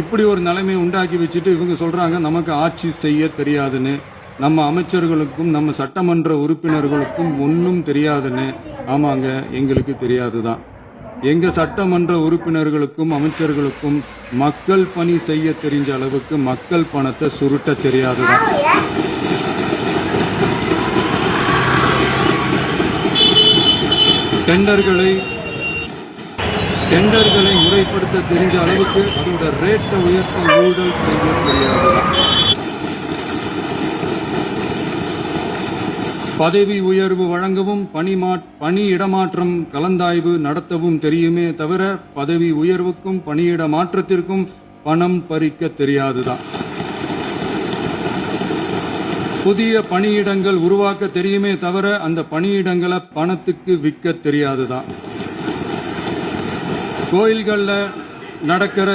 இப்படி ஒரு நிலைமையை உண்டாக்கி வச்சுட்டு இவங்க சொல்றாங்க நமக்கு ஆட்சி செய்ய தெரியாதுன்னு, நம்ம அமைச்சர்களுக்கும் நம்ம சட்டமன்ற உறுப்பினர்களுக்கும் ஒன்றும் தெரியாதுன்னு. ஆமாங்க, எங்களுக்கு தெரியாதுதான். எங்க சட்டமன்ற உறுப்பினர்களுக்கும் அமைச்சர்களுக்கும் மக்கள் பணி செய்ய தெரிஞ்ச அளவுக்கு மக்கள் பணத்தை சுருட்ட தெரியாதுதான். டெண்டர்களை முறைப்படுத்த தெரிஞ்ச அளவுக்கு அதோட ரேட்டை உயர்த்த ஊழல் செய்ய தெரியாதுதான். பதவி உயர்வு வழங்கவும் பணி இடமாற்றம் கலந்தாய்வு நடத்தவும் தெரியுமே தவிர பதவி உயர்வுக்கும் பணியிட மாற்றத்திற்கும் பணம் பறிக்க தெரியாதுதான். புதிய பணியிடங்கள் உருவாக்க தெரியுமே தவிர அந்த பணியிடங்களை பணத்துக்கு விற்க தெரியாதுதான். கோயில்களில் நடக்கிற